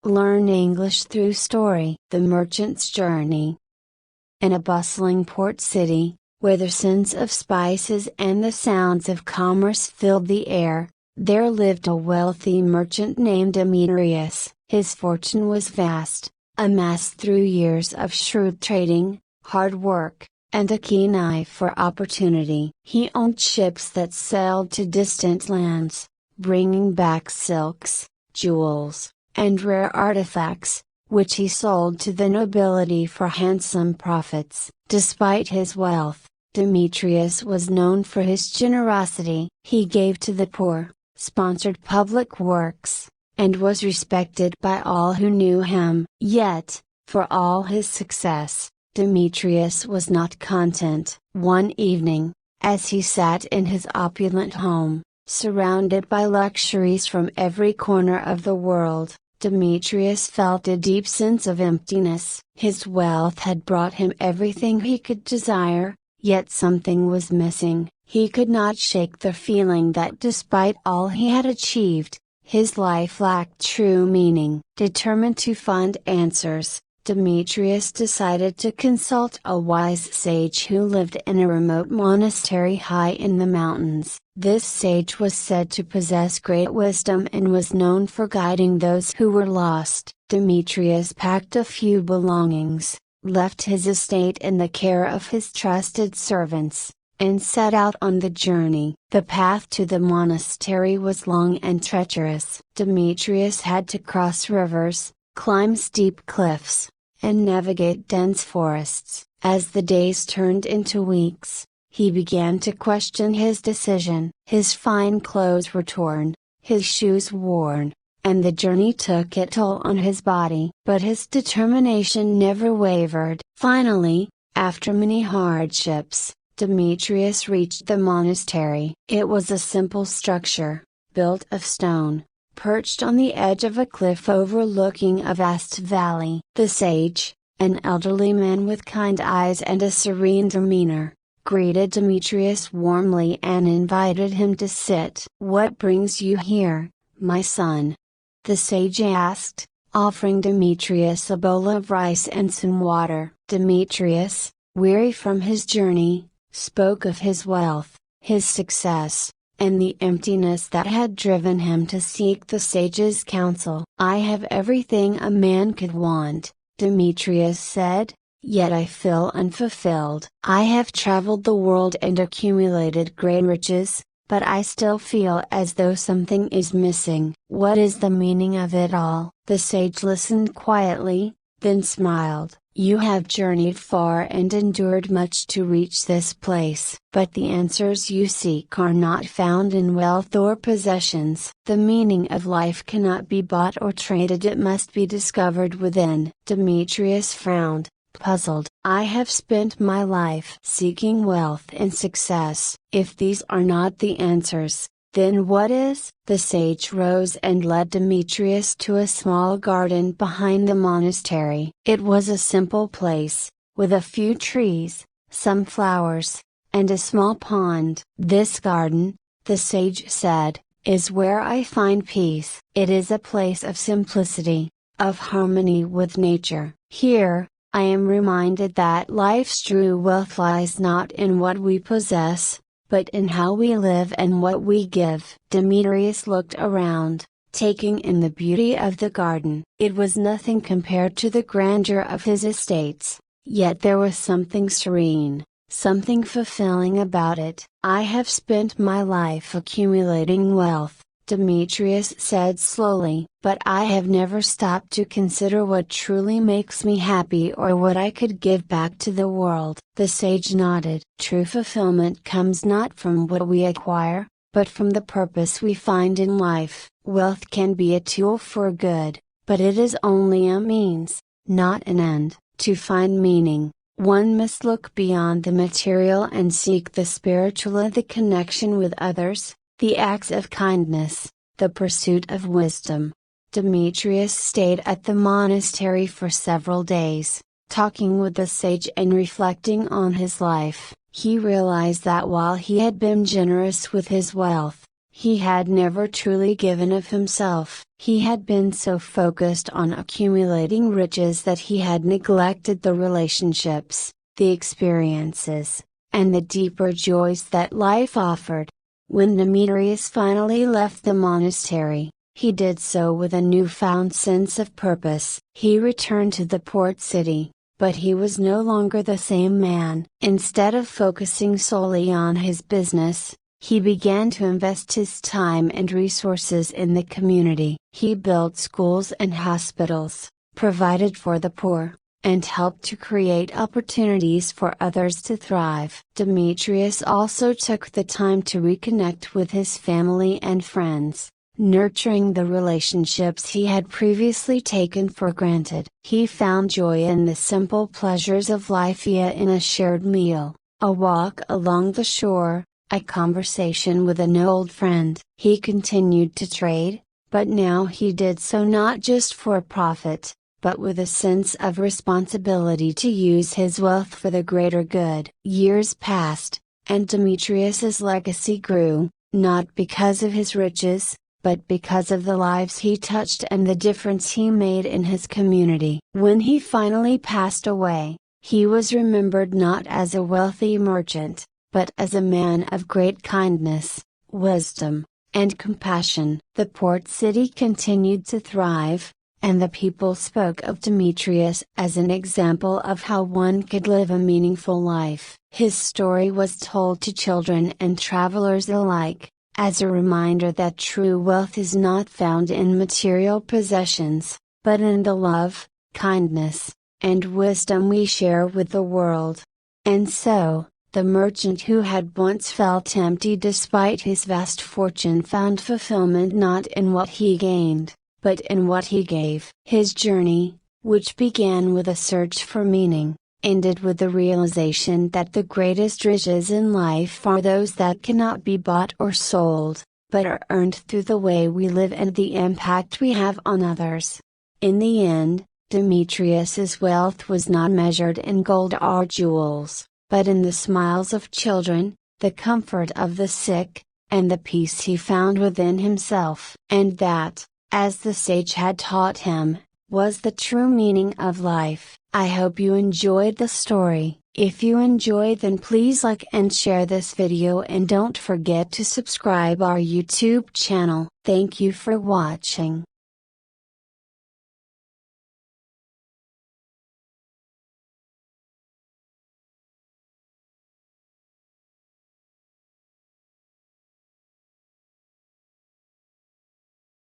Learn English through story. The Merchant's Journey. In a bustling port city, where the scents of spices and the sounds of commerce filled the air, there lived a wealthy merchant named Demetrius. His fortune was vast, amassed through years of shrewd trading, hard work, and a keen eye for opportunity. He owned ships that sailed to distant lands, bringing back silks, jewels, and rare artifacts, which he sold to the nobility for handsome profits. Despite his wealth, Demetrius was known for his generosity. He gave to the poor, sponsored public works, and was respected by all who knew him. Yet, for all his success, Demetrius was not content. One evening, as he sat in his opulent home, surrounded by luxuries from every corner of the world, Demetrius felt a deep sense of emptiness. His wealth had brought him everything he could desire, yet something was missing. He could not shake the feeling that despite all he had achieved, his life lacked true meaning. Determined to find answers, Demetrius decided to consult a wise sage who lived in a remote monastery high in the mountains. This sage was said to possess great wisdom and was known for guiding those who were lost. Demetrius packed a few belongings, left his estate in the care of his trusted servants, and set out on the journey. The path to the monastery was long and treacherous. Demetrius had to cross rivers, climb steep cliffs, and navigate dense forests. As the days turned into weeks, he began to question his decision. His fine clothes were torn, his shoes worn, and the journey took its toll on his body. But his determination never wavered. Finally, after many hardships, Demetrius reached the monastery. It was a simple structure, built of stone, perched on the edge of a cliff overlooking a vast valley. The sage, an elderly man with kind eyes and a serene demeanor, greeted Demetrius warmly and invited him to sit. "What brings you here, my son?" the sage asked, offering Demetrius a bowl of rice and some water. Demetrius, weary from his journey, spoke of his wealth, his success, and the emptiness that had driven him to seek the sage's counsel. "I have everything a man could want," Demetrius said, "yet I feel unfulfilled. I have traveled the world and accumulated great riches, but I still feel as though something is missing. What is the meaning of it all?" The sage listened quietly, then smiled. "You have journeyed far and endured much to reach this place. But the answers you seek are not found in wealth or possessions. The meaning of life cannot be bought or traded, it must be discovered within." Demetrius frowned, puzzled. "I have spent my life seeking wealth and success. If these are not the answers, then what is?" The sage rose and led Demetrius to a small garden behind the monastery. It was a simple place, with a few trees, some flowers, and a small pond. "This garden," the sage said, "is where I find peace. It is a place of simplicity, of harmony with nature. Here, I am reminded that life's true wealth lies not in what we possess, but in how we live and what we give." Demetrius looked around, taking in the beauty of the garden. It was nothing compared to the grandeur of his estates, yet there was something serene, something fulfilling about it. "I have spent my life accumulating wealth," Demetrius said slowly, "but I have never stopped to consider what truly makes me happy or what I could give back to the world." The sage nodded. "True fulfillment comes not from what we acquire, but from the purpose we find in life. Wealth can be a tool for good, but it is only a means, not an end. To find meaning, one must look beyond the material and seek the spiritual, the connection with others, the acts of kindness, the pursuit of wisdom." Demetrius stayed at the monastery for several days, talking with the sage and reflecting on his life. He realized that while he had been generous with his wealth, He had never truly given of himself. He had been so focused on accumulating riches that he had neglected the relationships, the experiences, and the deeper joys that life offered. When Demetrius finally left the monastery, he did so with a newfound sense of purpose. He returned to the port city, but he was no longer the same man. Instead of focusing solely on his business, he began to invest his time and resources in the community. He built schools and hospitals, provided for the poor, and helped to create opportunities for others to thrive. Demetrius also took the time to reconnect with his family and friends, nurturing the relationships he had previously taken for granted. He found joy in the simple pleasures of life, in a shared meal, a walk along the shore, a conversation with an old friend. He continued to trade, but now he did so not just for profit, but with a sense of responsibility to use his wealth for the greater good. Years passed, and Demetrius's legacy grew, not because of his riches, but because of the lives he touched and the difference he made in his community. When he finally passed away, he was remembered not as a wealthy merchant, but as a man of great kindness, wisdom, and compassion. The port city continued to thrive, and the people spoke of Demetrius as an example of how one could live a meaningful life. His story was told to children and travelers alike, as a reminder that true wealth is not found in material possessions, but in the love, kindness, and wisdom we share with the world. And so, the merchant who had once felt empty despite his vast fortune found fulfillment not in what he gained, but in what he gave. His journey, which began with a search for meaning, ended with the realization that the greatest riches in life are those that cannot be bought or sold, but are earned through the way we live and the impact we have on others. In the end, Demetrius's wealth was not measured in gold or jewels, but in the smiles of children, the comfort of the sick, and the peace he found within himself. And that, as the sage had taught him, was the true meaning of life. I hope you enjoyed the story. If you enjoyed, then please like and share this video, and don't forget to subscribe our YouTube channel. Thank you for watching.